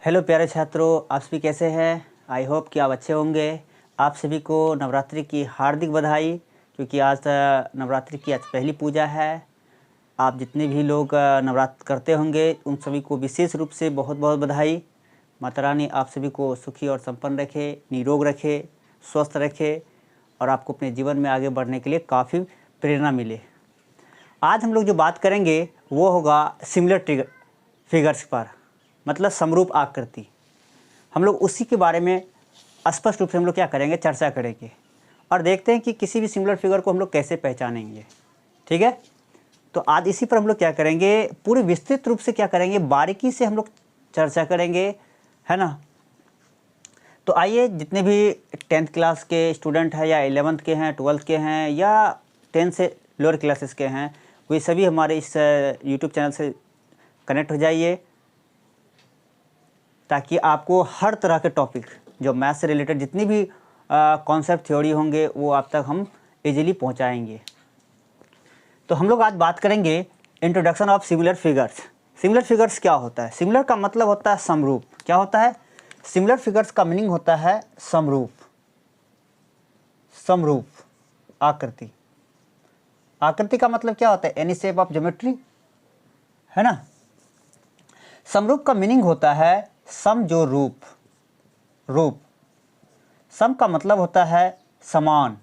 Hello प्यारे छात्रों, आप सभी कैसे हैं। आई होप कि आप अच्छे होंगे। आप सभी को नवरात्रि की हार्दिक बधाई, क्योंकि आज नवरात्रि की आज पहली पूजा है। आप जितने भी लोग नवरात्र करते होंगे उन सभी को विशेष रूप से बहुत बहुत बधाई। माता रानी आप सभी को सुखी और संपन्न रखे, निरोग रखे, स्वस्थ रखे और आपको अपने जीवन में आगे बढ़ने के लिए काफ़ी प्रेरणा मिले। आज हम लोग जो बात करेंगे वो होगा सिमिलर फिगर्स पर, मतलब समरूप आकृति। हम लोग उसी के बारे में स्पष्ट रूप से हम लोग क्या करेंगे, चर्चा करेंगे और देखते हैं कि किसी भी सिमिलर फिगर को हम लोग कैसे पहचानेंगे। ठीक है, तो आज इसी पर हम लोग क्या करेंगे, पूरे विस्तृत रूप से क्या करेंगे, बारीकी से हम लोग चर्चा करेंगे, है ना। तो आइए, जितने भी 10th क्लास के स्टूडेंट हैं या 11th के हैं, 12th के हैं या 10 से लोअर क्लासेस के हैं, वे सभी हमारे इस यूट्यूब चैनल से कनेक्ट हो जाइए, ताकि आपको हर तरह के टॉपिक जो मैथ से रिलेटेड जितनी भी कॉन्सेप्ट थ्योरी होंगे वो आप तक हम इजीली पहुंचाएंगे। तो हम लोग आज बात करेंगे introduction of similar figures. Similar figures क्या होता है? सिमिलर का मतलब होता है समरूप। क्या होता है? सिमिलर फिगर्स का मीनिंग होता है समरूप। समरूप आकृति। आकृति का मतलब क्या होता है? एनी शेप ऑफ ज्योमेट्री, है ना। समरूप का मीनिंग होता है सम, जो रूप। रूप। सम का मतलब होता है समान।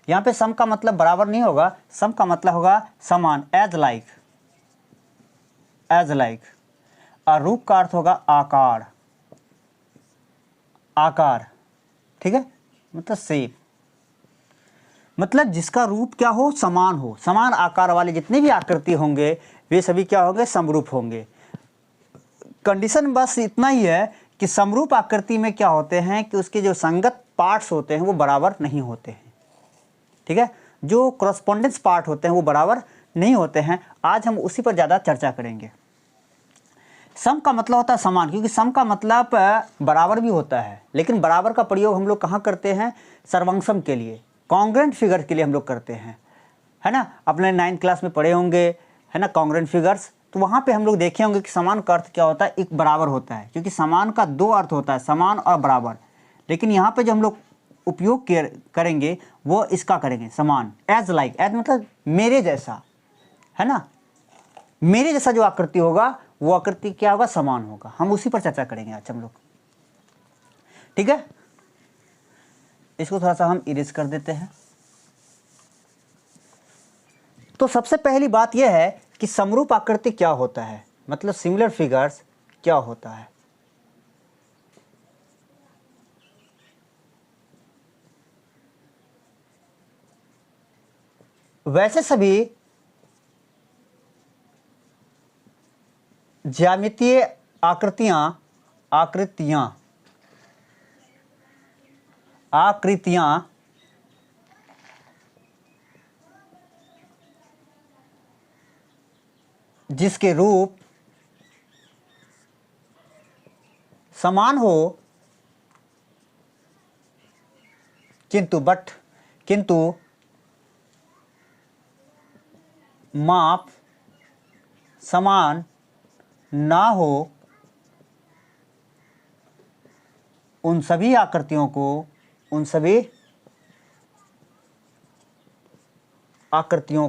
यहाँ पे सम का मतलब बराबर नहीं होगा, सम का मतलब होगा समान, एज लाइक। As like. और रूप का अर्थ होगा आकार। आकार, ठीक है, मतलब शेप। मतलब जिसका रूप क्या हो, समान हो। समान आकार वाले जितने भी आकृति होंगे वे सभी क्या होंगे, समरूप होंगे। कंडीशन बस इतना ही है कि समरूप आकृति में क्या होते हैं कि उसके जो संगत पार्ट्स होते हैं वो बराबर नहीं होते हैं। ठीक है, जो कॉरस्पॉन्डेंस पार्ट होते हैं वो बराबर नहीं होते हैं। आज हम उसी पर ज़्यादा चर्चा करेंगे। सम का मतलब होता है समान, क्योंकि सम का मतलब बराबर भी होता है, लेकिन बराबर का प्रयोग हम लोग कहाँ करते हैं, सर्वंसम के लिए, कॉन्ग्रुएंट फिगर के लिए हम लोग करते हैं, है ना। अपने 9th क्लास में पढ़े होंगे, है ना, कॉन्ग्रुएंट फिगर्स। तो वहाँ पे हम लोग देखे होंगे कि समान का अर्थ क्या होता है, एक बराबर होता है, क्योंकि समान का दो अर्थ होता है, समान और बराबर। लेकिन यहाँ पे जो हम लोग उपयोग करेंगे वो इसका करेंगे, समान, एज लाइक। एज मतलब मेरे जैसा, है ना। मेरे जैसा जो आकृति होगा वो आकृति क्या होगा, समान होगा। हम उसी पर चर्चा करेंगे आज हम लोग। ठीक है, इसको थोड़ा सा हम इरेज कर देते हैं। तो सबसे पहली बात यह है कि समरूप आकृति क्या होता है, मतलब सिमिलर फिगर्स क्या होता है। वैसे सभी ज्यामितीय आकृतियां जिसके रूप समान हो किंतु माप समान ना हो, उन सभी आकृतियों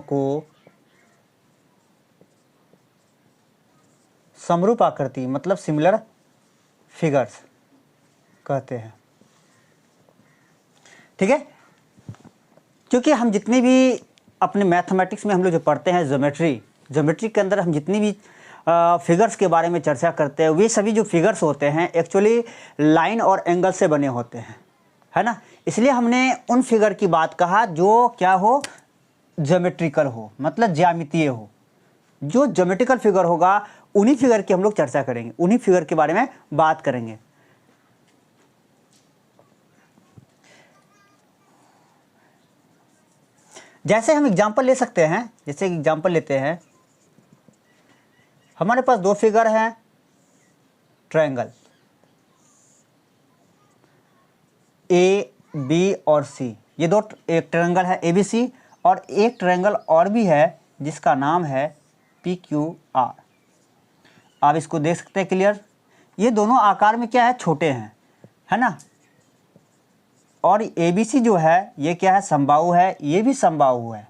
को समरूप आकृति मतलब सिमिलर फिगर्स कहते हैं। ठीक है, क्योंकि हम जितने भी अपने मैथमेटिक्स में हम लोग जो पढ़ते हैं ज्योमेट्री के अंदर हम जितनी भी फिगर्स के बारे में चर्चा करते हैं, वे सभी जो फिगर्स होते हैं एक्चुअली लाइन और एंगल से बने होते हैं, है ना। इसलिए हमने उन फिगर की बात कहा जो क्या हो, ज्योमेट्रिकल हो, मतलब ज्यामितीय हो। जो ज्योमेट्रिकल फिगर होगा उन्हीं फिगर की हम लोग चर्चा करेंगे, उन्हीं फिगर के बारे में बात करेंगे। जैसे हम एग्जांपल ले सकते हैं, जैसे एग्जांपल लेते हैं, हमारे पास दो फिगर हैं, ट्रायंगल ए बी और सी। ये दो, एक ट्रायंगल है ए बी सी और एक ट्रायंगल और भी है जिसका नाम है पी क्यू आर। आप इसको देख सकते हैं क्लियर, ये दोनों आकार में क्या है, छोटे हैं, है ना। और ABC जो है ये क्या है, समबाहु है, ये भी समबाहु है,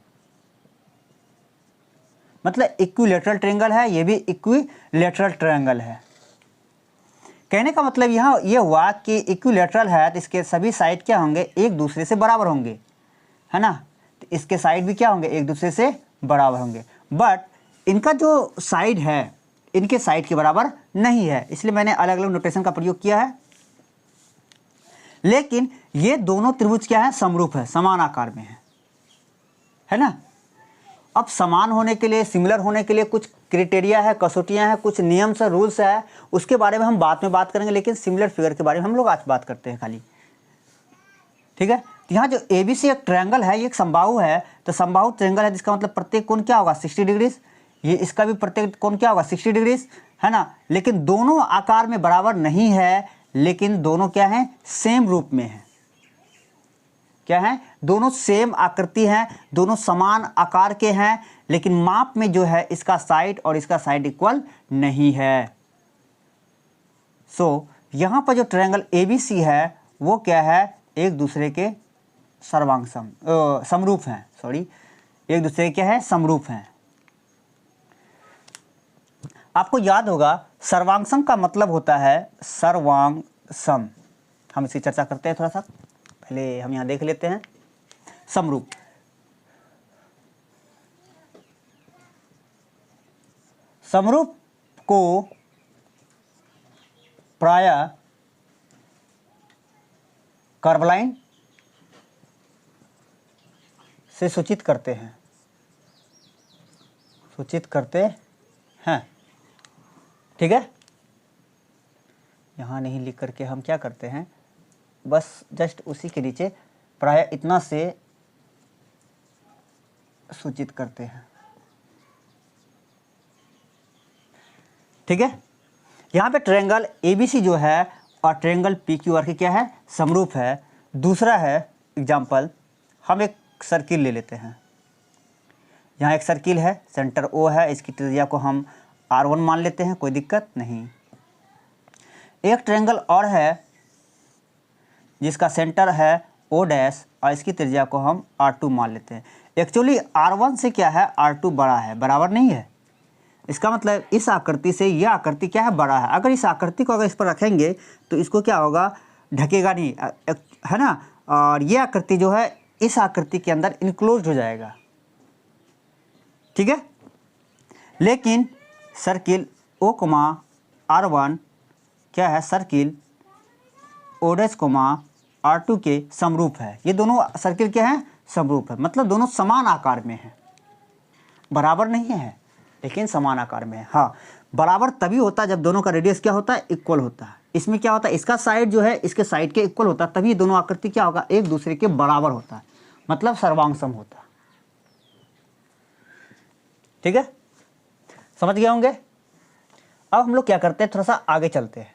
मतलब इक्विलेटरल ट्रायंगल है, ये भी इक्विलेटरल ट्रायंगल है। कहने का मतलब यहाँ ये हुआ कि इक्विलेटरल है तो इसके सभी साइड क्या होंगे, एक दूसरे से बराबर होंगे, है ना। तो इसके साइड भी क्या होंगे, एक दूसरे से बराबर होंगे। बट इनका जो साइड है इनके साइड के बराबर नहीं है, इसलिए मैंने अलग अलग नोटेशन का प्रयोग किया है। लेकिन ये दोनों त्रिभुज क्या है, समरूप है, समान आकार में है ना। अब समान होने के लिए, सिमिलर होने के लिए कुछ क्राइटेरिया है, कसौटियां हैं, कुछ नियम्स है, रूल्स है, उसके बारे में हम बाद में बात करेंगे। लेकिन सिमिलर फिगर के बारे में हम लोग आज बात करते हैं खाली, ठीक है। तो यहाँ जो ABC एक ट्रायंगल है, ये एक समबाहु है, तो समबाहु ट्रायंगल है जिसका मतलब प्रत्येक कोण क्या होगा, 60 डिग्रीज। ये इसका भी प्रत्येक कोण क्या होगा, 60 डिग्रीज, है ना। लेकिन दोनों आकार में बराबर नहीं है, लेकिन दोनों क्या है, सेम रूप में है। क्या है, दोनों सेम आकृति हैं, दोनों समान आकार के हैं, लेकिन माप में जो है इसका साइड और इसका साइड इक्वल नहीं है। सो यहां पर जो ट्रायंगल ABC है वो क्या है, एक दूसरे के समरूप हैं, सॉरी, एक दूसरे के क्या है, समरूप हैं। आपको याद होगा सर्वांगसम का मतलब होता है सर्वांगसम। हम इसकी चर्चा करते हैं थोड़ा सा, पहले हम यहाँ देख लेते हैं। समरूप, समरूप को प्रायः कर्वलाइन से सूचित करते हैं, ठीक है। यहाँ नहीं लिख करके हम क्या करते हैं, बस जस्ट उसी के नीचे प्रायः इतना से सूचित करते हैं, ठीक है। यहाँ पे ट्रायंगल ABC जो है और ट्रायंगल PQR की क्या है, समरूप है। दूसरा है एग्जाम्पल, हम एक सर्किल ले लेते हैं। यहाँ एक सर्किल है, सेंटर O है, इसकी त्रिज्या को हम R1 मान लेते हैं, कोई दिक्कत नहीं। एक ट्रायंगल और है जिसका सेंटर है O डैश और इसकी त्रिज्या को हम R2 मान लेते हैं। एक्चुअली R1 से क्या है, R2 बड़ा है, बराबर नहीं है। इसका मतलब इस आकृति से यह आकृति क्या है, बड़ा है। अगर इस आकृति को अगर इस पर रखेंगे तो इसको क्या होगा, ढकेगा नहीं, है ना। और ये आकृति जो है इस आकृति के अंदर इनक्लोज हो जाएगा, ठीक है। लेकिन सर्किल O, R1 क्या है, सर्किल O डैश, R2 के समरूप है। ये दोनों सर्किल क्या है, समरूप है, मतलब दोनों समान आकार में है, बराबर नहीं है लेकिन समान आकार में है। हाँ, बराबर तभी होता है जब दोनों का रेडियस क्या होता है, इक्वल होता है। इसमें क्या होता है, इसका साइड जो है इसके साइड के इक्वल होता है, तभी दोनों आकृति क्या होगा, एक दूसरे के बराबर होता है, मतलब सर्वांगसम होता है, ठीक है। समझ गए होंगे। अब हम लोग क्या करते हैं, थोड़ा सा आगे चलते हैं,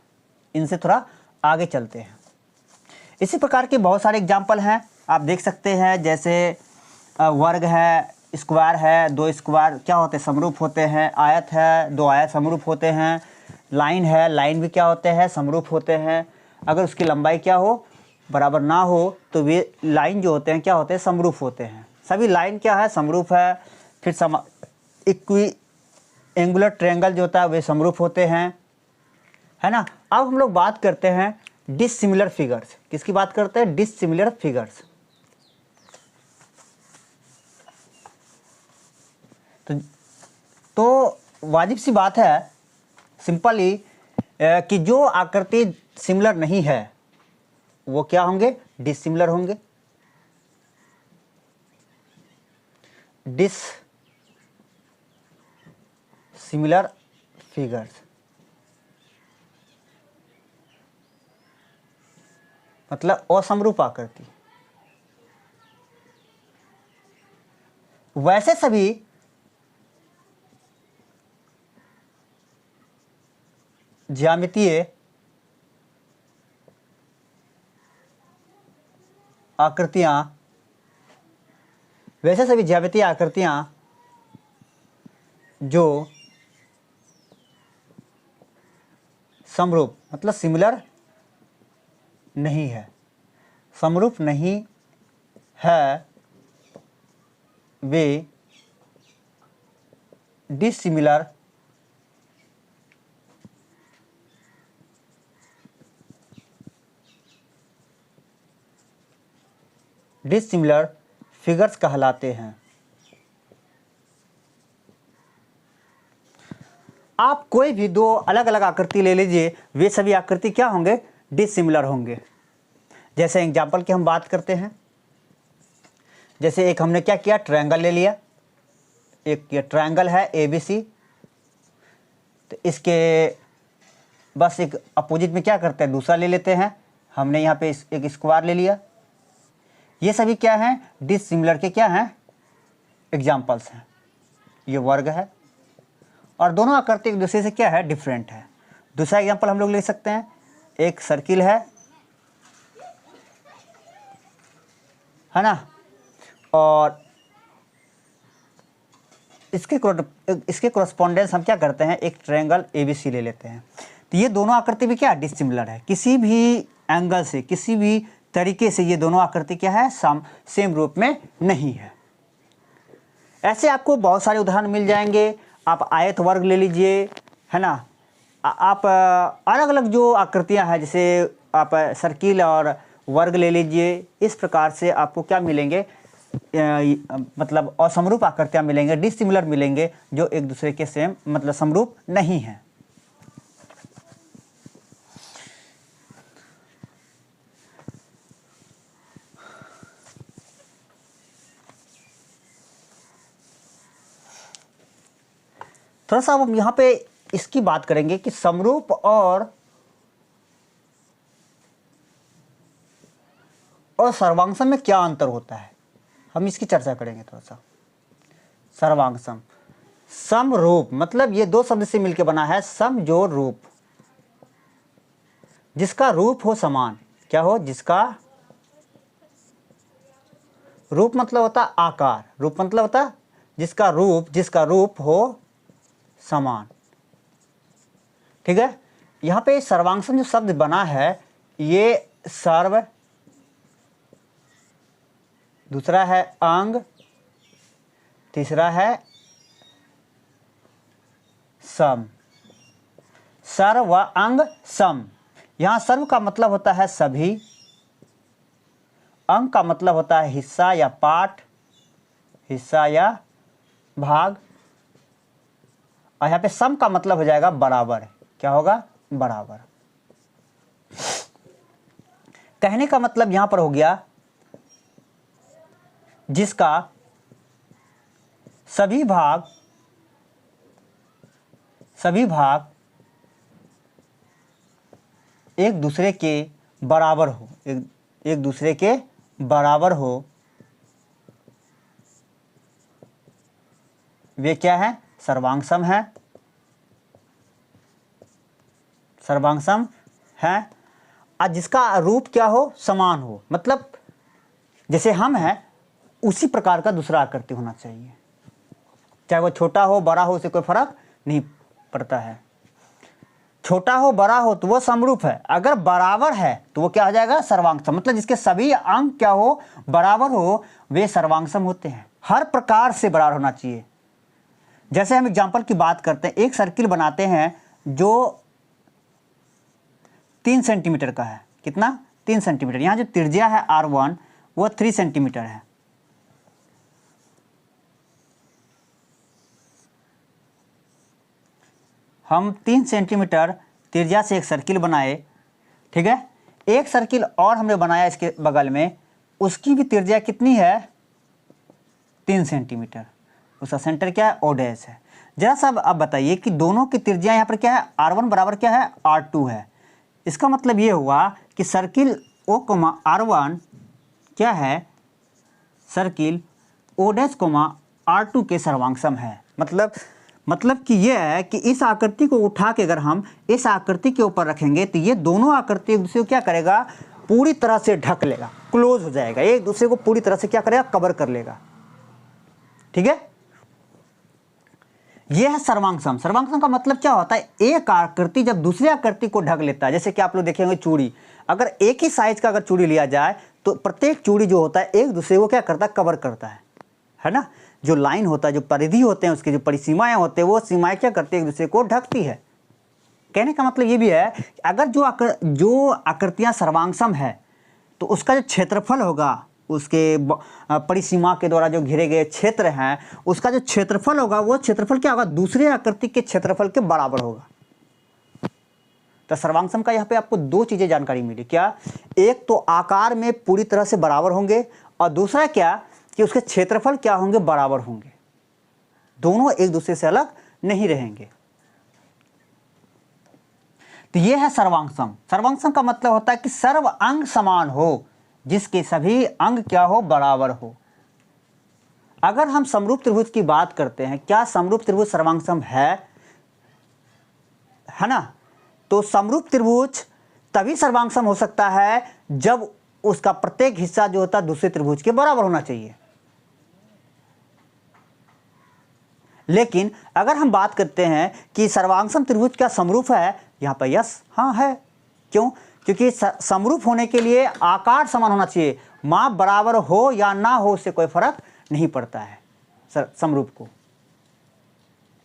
इनसे थोड़ा आगे चलते हैं। इसी प्रकार के बहुत सारे एग्जाम्पल हैं, आप देख सकते हैं। जैसे वर्ग है, स्क्वायर है, दो स्क्वायर क्या होते हैं, समरूप होते हैं। आयत है, दो आयत समरूप होते हैं। लाइन है, लाइन भी क्या होते हैं, समरूप होते हैं। अगर उसकी लंबाई क्या हो, बराबर ना हो, तो वे लाइन जो होते हैं क्या होते हैं, समरूप होते हैं। सभी लाइन क्या है, समरूप है। फिर इक्वी एंगुलर ट्रायंगल जो होता है वे समरूप होते हैं, है ना। अब हम लोग बात करते हैं डिसिमिलर फिगर्स। किसकी बात करते हैं, डिसिमिलर फिगर्स। तो वाजिब सी बात है सिंपली कि जो आकृति सिमिलर नहीं है वो क्या होंगे, डिसिमिलर होंगे। डिसिमिलर फिगर्स मतलब असमरूप आकृति। वैसे सभी ज्यामितीय आकृतियां, वैसे सभी ज्यामितीय आकृतियां जो समरूप मतलब सिमिलर नहीं है, समरूप नहीं है, वे डिसिमिलर फिगर्स कहलाते हैं। आप कोई भी दो अलग अलग आकृति ले लीजिए, वे सभी आकृति क्या होंगे, डिसिमिलर होंगे। जैसे एग्जाम्पल की हम बात करते हैं, जैसे एक हमने क्या किया, ट्रायंगल ले लिया, एक ये ट्रायंगल है ABC, तो इसके बस एक अपोजिट में क्या करते हैं, दूसरा ले लेते हैं। हमने यहाँ पे एक स्क्वायर ले लिया। ये सभी क्या हैं, डिसिमिलर के क्या हैं, एग्जाम्पल्स हैं। ये वर्ग है और दोनों आकृति एक दूसरे से क्या है, डिफरेंट है। दूसरा एग्जाम्पल हम लोग ले सकते हैं, एक सर्किल है ना, और इसके कोरस्पोंडेंस हम क्या करते हैं, एक ट्रायंगल ABC ले लेते हैं। तो ये दोनों आकृति भी क्या डिसिमिलर है, किसी भी एंगल से, किसी भी तरीके से ये दोनों आकृति क्या है, सेम रूप में नहीं है। ऐसे आपको बहुत सारे उदाहरण मिल जाएंगे। आप आयत वर्ग ले लीजिए, है ना, आप अलग अलग जो आकृतियां हैं, जैसे आप सर्किल और वर्ग ले लीजिए। इस प्रकार से आपको क्या मिलेंगे, मतलब असमरूप आकृतियां मिलेंगे, डिसिमिलर मिलेंगे, जो एक दूसरे के सेम मतलब समरूप नहीं है। थोड़ा सा हम यहाँ पे इसकी बात करेंगे कि समरूप और सर्वांगसम में क्या अंतर होता है, हम इसकी चर्चा करेंगे थोड़ा सा। सर्वांगसम, समरूप मतलब ये दो शब्द से मिलकर बना है, सम जो रूप, जिसका रूप हो समान। क्या हो, जिसका रूप मतलब होता आकार, रूप मतलब होता जिसका रूप हो समान। ठीक है, यहाँ पे सर्वांगसम जो शब्द बना है, ये सर्व, दूसरा है अंग, तीसरा है सम। सर्व व अंग सम। यहाँ सर्व का मतलब होता है सभी, अंग का मतलब होता है हिस्सा या पार्ट, हिस्सा या भाग, और यहाँ पे सम का मतलब हो जाएगा बराबर। क्या होगा, बराबर। कहने का मतलब यहां पर हो गया जिसका सभी भाग एक दूसरे के बराबर हो, एक दूसरे के बराबर हो, वे क्या है, सर्वांगसम है। सर्वांगसम है। और जिसका रूप क्या हो, समान हो, मतलब जैसे हम हैं उसी प्रकार का दूसरा आकृति होना चाहिए। चाहे वो छोटा हो बड़ा हो, उससे कोई फर्क नहीं पड़ता है। छोटा हो बड़ा हो तो वो समरूप है, अगर बराबर है तो वो क्या हो जाएगा, सर्वांगसम। मतलब जिसके सभी अंग क्या हो, बराबर हो, वे सर्वांगसम होते हैं। हर प्रकार से बराबर होना चाहिए। जैसे हम एग्जाम्पल की बात करते हैं, एक सर्किल बनाते हैं जो 3 सेंटीमीटर का है। कितना, 3 सेंटीमीटर। यहाँ जो त्रिज्या है R1 वो 3 सेंटीमीटर है। हम 3 सेंटीमीटर त्रिज्या से एक सर्किल बनाए, ठीक है। एक सर्किल और हमने बनाया इसके बगल में, उसकी भी त्रिज्या कितनी है, 3 सेंटीमीटर। उसका सेंटर क्या है, O डैश है। जरा सा अब बताइए कि दोनों की त्रिज्या यहाँ पर क्या है, R1 बराबर क्या है, R2 है। इसका मतलब ये हुआ कि सर्किल O, R1 क्या है, सर्किल O डैश, R2 के सर्वांगसम है। मतलब कि ये है कि इस आकृति को उठा के अगर हम इस आकृति के ऊपर रखेंगे तो ये दोनों आकृति एक दूसरे को क्या करेगा, पूरी तरह से ढक लेगा, क्लोज हो जाएगा, एक दूसरे को पूरी तरह से क्या करेगा, कवर कर लेगा। ठीक है, ये है सर्वांग सम। सर्वांग सम का मतलब क्या होता है, एक आकृति जब दूसरी आकृति को ढक लेता है। जैसे कि आप लोग देखेंगे चूड़ी, अगर एक ही साइज का अगर चूड़ी लिया जाए तो प्रत्येक चूड़ी जो होता है एक दूसरे को क्या करता है, कवर करता है ना। जो लाइन होता है, जो परिधि होते हैं, उसकी जो परिसीमाएं होते हैं, वो सीमाएं क्या करती है, एक दूसरे को ढकती है। कहने का मतलब ये भी है कि अगर जो आकृतियां सर्वांगसम है तो उसका जो क्षेत्रफल होगा, उसके परिसीमा के द्वारा जो घिरे गए क्षेत्र हैं, उसका जो क्षेत्रफल होगा वो क्षेत्रफल क्या होगा, दूसरे आकृति के क्षेत्रफल के बराबर होगा। तो सर्वांगसम का यहाँ पे आपको दो चीज़ें जानकारी मिली। क्या, एक तो आकार में पूरी तरह से बराबर होंगे, और दूसरा क्या कि उसके क्षेत्रफल क्या होंगे, बराबर होंगे। दोनों एक दूसरे से अलग नहीं रहेंगे। तो ये है सर्वांगसम। सर्वांगसम का मतलब होता है कि सर्व अंग समान हो, जिसके सभी अंग क्या हो, बराबर हो। अगर हम समरूप त्रिभुज की बात करते हैं, क्या समरूप त्रिभुज सर्वांगसम है ना। तो समरूप त्रिभुज तभी सर्वांगसम हो सकता है जब उसका प्रत्येक हिस्सा जो होता है दूसरे त्रिभुज के बराबर होना चाहिए। लेकिन अगर हम बात करते हैं कि सर्वांगसम त्रिभुज क्या समरूप है, यहाँ पर यस, हाँ है। क्यों? क्योंकि समरूप होने के लिए आकार समान होना चाहिए। माप बराबर हो या ना हो उससे कोई फर्क नहीं पड़ता है समरूप को।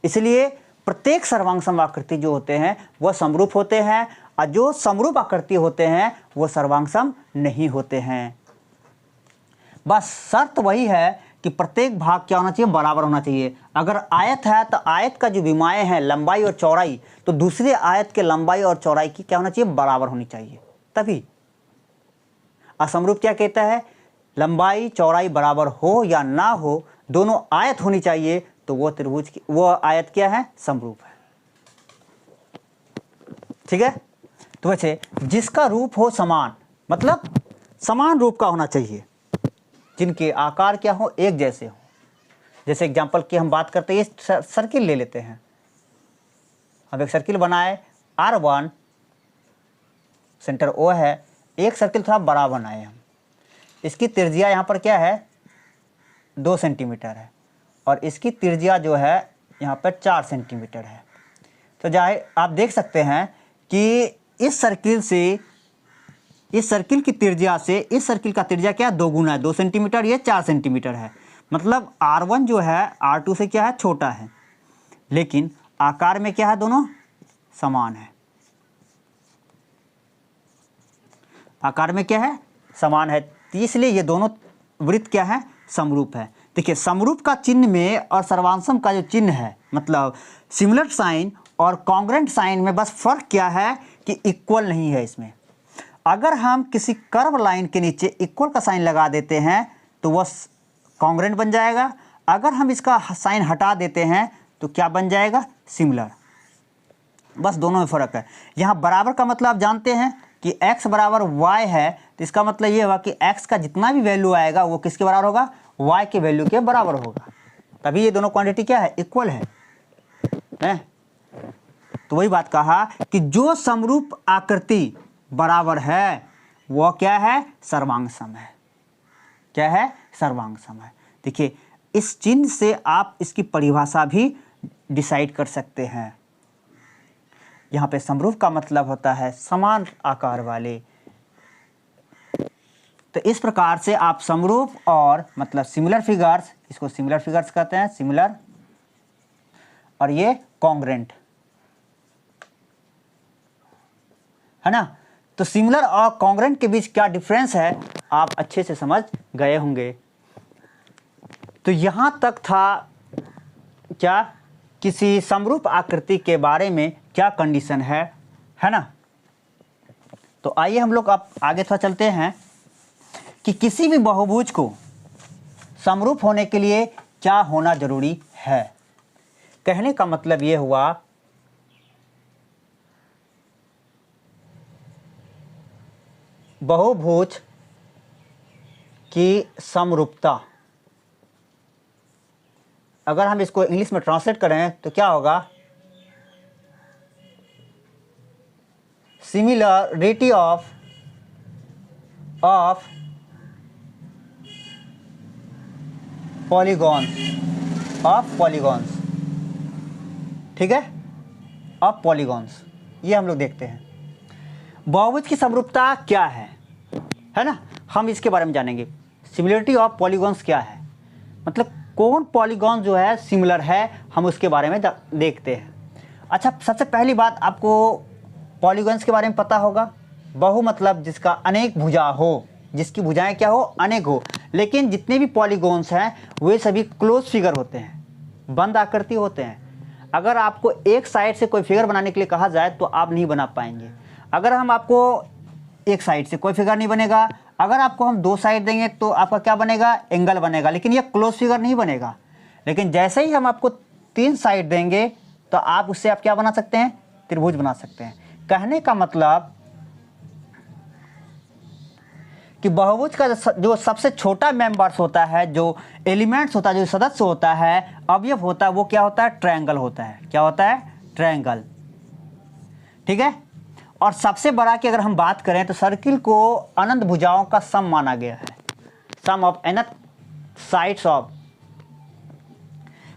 इसलिए प्रत्येक सर्वांगसम आकृति जो होते हैं वह समरूप होते हैं, और जो समरूप आकृति होते हैं वो सर्वांगसम नहीं होते हैं। बस शर्त वही है कि प्रत्येक भाग क्या होना चाहिए, बराबर होना चाहिए। अगर आयत है तो आयत का जो विमाएँ हैं, लंबाई और चौड़ाई, तो दूसरे आयत के लंबाई और चौड़ाई की क्या होना चाहिए, बराबर होनी चाहिए तभी। असमरूप क्या कहता है, लंबाई चौड़ाई बराबर हो या ना हो, दोनों आयत होनी चाहिए, तो वो त्रिभुज की वो आयत क्या है, समरूप है। ठीक है। तो वैसे जिसका रूप हो समान, मतलब समान रूप का होना चाहिए, जिनके आकार क्या हो, एक जैसे हो। जैसे एग्जांपल की हम बात करते हैं, ये सर्किल ले लेते हैं। हम एक सर्किल बनाए, R1 सेंटर O है, एक सर्किल थोड़ा बड़ा बनाए हम। इसकी त्रिज्या यहाँ पर क्या है, 2 सेंटीमीटर है, और इसकी त्रिज्या जो है यहाँ पर 4 सेंटीमीटर है। तो जाहिर आप देख सकते हैं कि इस सर्किल की त्रिज्या से इस सर्किल का त्रिज्या क्या है, 2 गुना है, 2 सेंटीमीटर, ये 4 सेंटीमीटर है। मतलब R1 जो है R2 से क्या है, छोटा है, लेकिन आकार में क्या है, दोनों समान है। आकार में क्या है, समान है, इसलिए ये दोनों वृत्त क्या है, समरूप है। देखिए, समरूप का चिन्ह में और सर्वांगसम का जो चिन्ह है, मतलब सिमिलर साइन और कॉन्ग्रुएंट साइन में बस फर्क क्या है कि इक्वल नहीं है इसमें। अगर हम किसी कर्व लाइन के नीचे इक्वल का साइन लगा देते हैं तो वह कॉन्ग्रुएंट बन जाएगा। अगर हम इसका साइन हटा देते हैं तो क्या बन जाएगा, सिमिलर। बस दोनों में फ़र्क है। यहाँ बराबर का मतलब आप जानते हैं कि x बराबर y है, तो इसका मतलब ये होगा कि x का जितना भी वैल्यू आएगा वो किसके बराबर होगा, y के वैल्यू के बराबर होगा। तभी ये दोनों क्वांटिटी क्या है, इक्वल है। तो वही बात कहा कि जो समरूप आकृति बराबर है वो क्या है, सर्वांगसम है। क्या है, सर्वांगसम है। देखिए, इस चिन्ह से आप इसकी परिभाषा भी डिसाइड कर सकते हैं। यहाँ पे समरूप का मतलब होता है समान आकार वाले। तो इस प्रकार से आप समरूप और मतलब सिमिलर फिगर्स, इसको सिमिलर फिगर्स कहते हैं, सिमिलर, और ये कॉन्ग्रुएंट, है ना। तो सिमिलर और कॉन्ग्रुएंट के बीच क्या डिफरेंस है आप अच्छे से समझ गए होंगे। तो यहाँ तक था क्या, किसी समरूप आकृति के बारे में क्या कंडीशन है ना। तो आइए हम लोग अब आगे थोड़ा चलते हैं कि किसी भी बहुभुज को समरूप होने के लिए क्या होना जरूरी है। कहने का मतलब ये हुआ बहुभुज की समरूपता, अगर हम इसको इंग्लिश में ट्रांसलेट करें तो क्या होगा, सिमिलरिटी ऑफ पॉलीगॉन्स ठीक है, ऑफ पॉलीगॉन्स, ये हम लोग देखते हैं। बहुभुज की समरूपता क्या है ना, हम इसके बारे में जानेंगे। सिमिलरिटी ऑफ पॉलीगॉन्स क्या है, मतलब कौन पॉलीगॉन जो है सिमिलर है, हम उसके बारे में देखते हैं। अच्छा, सबसे पहली बात आपको पॉलीगॉन्स के बारे में पता होगा। बहु मतलब जिसका अनेक भुजा हो, जिसकी भुजाएं क्या हो, अनेक हो। लेकिन जितने भी पॉलीगॉन्स हैं वे सभी क्लोज फिगर होते हैं, बंद आकृति होते हैं। अगर आपको एक साइड से कोई फिगर बनाने के लिए कहा जाए तो आप नहीं बना पाएंगे। अगर हम आपको एक साइड से कोई फिगर नहीं बनेगा, अगर आपको हम दो साइड देंगे तो आपका क्या बनेगा, एंगल बनेगा, लेकिन ये क्लोज फिगर नहीं बनेगा। लेकिन जैसे ही हम आपको तीन साइड देंगे तो आप उससे आप क्या बना सकते हैं, त्रिभुज बना सकते हैं। कहने का मतलब कि बहुभुज का जो सबसे छोटा मेंबर्स होता है, जो एलिमेंट्स होता है, जो सदस्य होता है, अवयव होता है, वो क्या होता है, ट्रायंगल होता है। क्या होता है, ट्रायंगल, ठीक है। और सबसे बड़ा की अगर हम बात करें तो सर्किल को अनंत भुजाओं का सम माना गया है, सम ऑफ एनथ साइड्स ऑफ,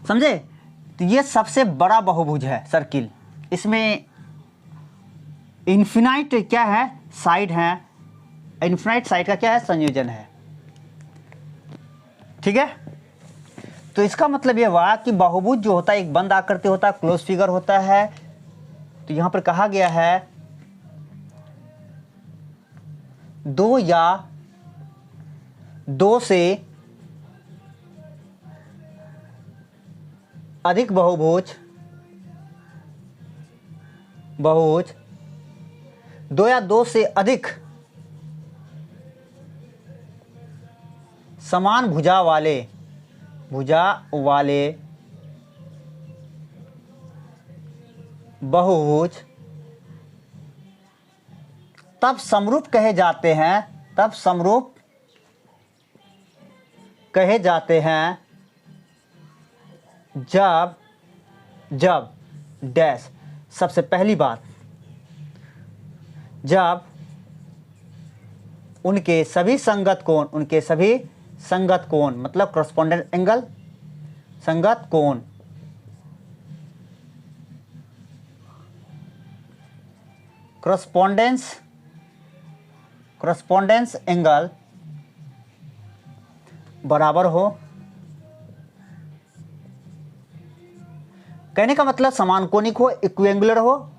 समझे। तो ये सबसे बड़ा बहुभुज है सर्किल। इसमें इन्फिनाइट क्या है, साइड है, इन्फिनाइट साइड का क्या है, संयोजन है, ठीक है। तो इसका मतलब ये हुआ कि बहुभुज जो होता है एक बंद आकृति होता है, क्लोज फिगर होता है। तो यहां पर कहा गया है दो या दो से अधिक बहुभुज, दो या दो से अधिक समान भुजा वाले बहुभुज तब समरूप कहे जाते हैं जब डैश, सबसे पहली बात, जब उनके सभी संगत कोण मतलब कॉरस्पॉन्डेंट एंगल, संगत कोण कॉरस्पॉन्डेंस एंगल बराबर हो। कहने का मतलब समान कोणिक हो, इक्विएंगुलर हो,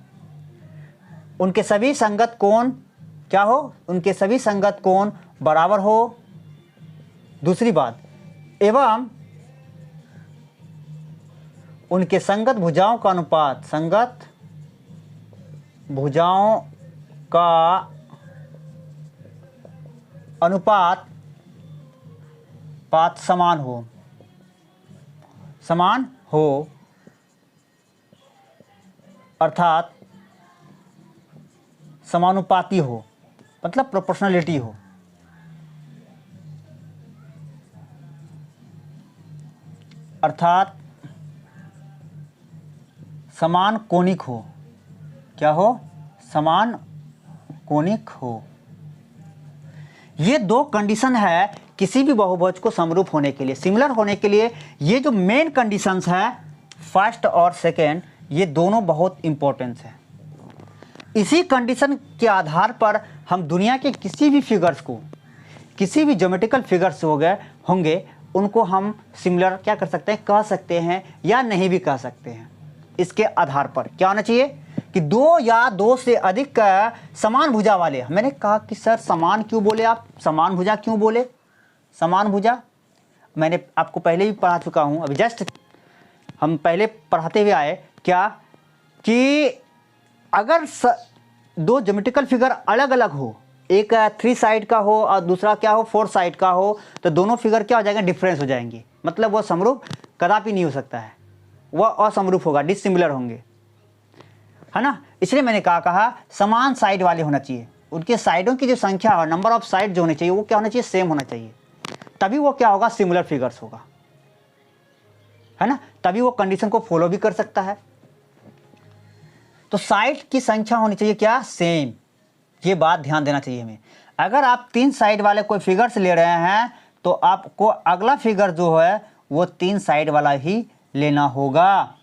उनके सभी संगत कोण क्या हो, उनके सभी संगत कोण बराबर हो। दूसरी बात, एवं उनके संगत भुजाओं का अनुपात समान हो, अर्थात समानुपाती हो, मतलब प्रोपोर्शनलिटी हो। अर्थात समान कोणिक हो, क्या हो, समान कोणिक हो। ये दो कंडीशन है किसी भी बहुभुज को समरूप होने के लिए, सिमिलर होने के लिए। ये जो मेन कंडीशंस है, फर्स्ट और सेकेंड, ये दोनों बहुत इंपॉर्टेंट है। इसी कंडीशन के आधार पर हम दुनिया के किसी भी फिगर्स को, किसी भी ज्योमेट्रिकल फिगर्स होंगे उनको हम सिमिलर क्या कर सकते हैं, कह सकते हैं या नहीं भी कह सकते हैं। इसके आधार पर क्या होना चाहिए कि दो या दो से अधिक समान भुजा वाले। मैंने कहा कि सर समान क्यों बोले आप, समान भुजा क्यों बोले, समान भुजा मैंने आपको पहले भी पढ़ा चुका हूँ, अभी जस्ट हम पहले पढ़ाते हुए आए क्या कि अगर दो ज्योमेट्रिकल फिगर अलग अलग हो, एक 3 साइड का हो और दूसरा क्या हो 4 साइड का हो, तो दोनों फिगर क्या हो जाएंगे, डिफरेंस हो जाएंगे, मतलब वो समरूप कदापि नहीं हो सकता है, वह असमरूप होगा, डिसिमिलर होंगे, है ना। इसलिए मैंने कहा समान साइड वाले होना चाहिए, उनके साइडों की जो संख्या है, नंबर ऑफ साइड जो होने चाहिए वो क्या होना चाहिए, सेम होना चाहिए, तभी वो क्या होगा, सिमिलर फिगर्स होगा, है ना, तभी वो कंडीशन को फॉलो भी कर सकता है। तो साइड की संख्या होनी चाहिए क्या, सेम, ये बात ध्यान देना चाहिए हमें। अगर आप 3 साइड वाले कोई फिगर्स ले रहे हैं तो आपको अगला फिगर जो है वो 3 साइड वाला ही लेना होगा।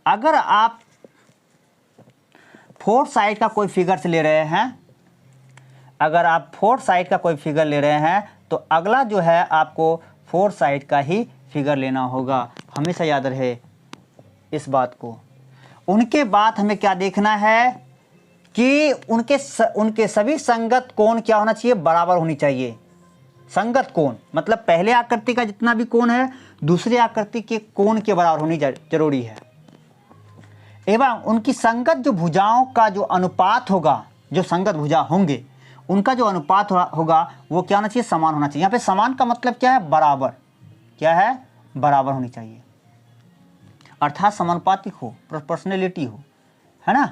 अगर आप फोर्थ साइड का कोई फिगर ले रहे हैं, अगर आप फोर्थ साइड का कोई फिगर ले रहे हैं तो अगला जो है आपको फोर्थ साइड का ही फिगर लेना होगा। हमेशा याद रहे इस बात को। उनके बाद हमें क्या देखना है कि उनके सभी संगत कोण क्या होना चाहिए, बराबर होनी चाहिए। संगत कोण मतलब पहले आकृति का जितना भी कोण है दूसरी आकृति के कोण के बराबर होनी जरूरी है। एवं उनकी संगत जो भुजाओं का जो अनुपात होगा, जो संगत भुजा होंगे उनका जो अनुपात होगा वो क्या होना चाहिए, समान होना चाहिए। यहाँ पे समान का मतलब क्या है, बराबर। क्या है, बराबर होनी चाहिए, अर्थात समानुपातिक हो, प्रोपोर्शनलिटी हो, है ना।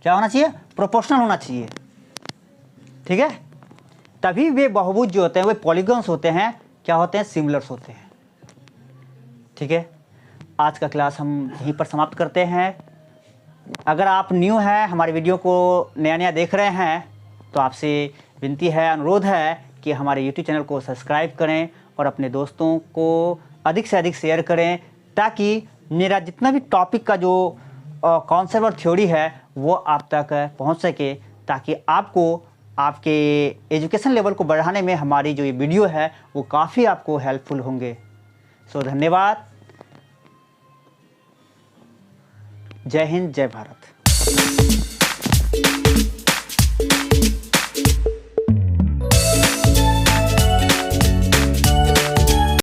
क्या होना चाहिए, प्रोपोर्शनल होना चाहिए। ठीक है, तभी वे बहुभुज जो होते हैं, वे पॉलीगॉन्स होते हैं, क्या होते हैं, सिमिलर्स होते हैं। ठीक है, आज का क्लास हम यहीं पर समाप्त करते हैं। अगर आप न्यू हैं, हमारे वीडियो को नया नया देख रहे हैं, तो आपसे विनती है, अनुरोध है कि हमारे यूट्यूब चैनल को सब्सक्राइब करें और अपने दोस्तों को अधिक से अधिक शेयर करें, ताकि मेरा जितना भी टॉपिक का जो कॉन्सेप्ट और थ्योरी है वो आप तक पहुंच सके, ताकि आपको आपके एजुकेशन लेवल को बढ़ाने में हमारी जो ये वीडियो है वो काफ़ी आपको हेल्पफुल होंगे। सो धन्यवाद। जय हिंद, जय भारत।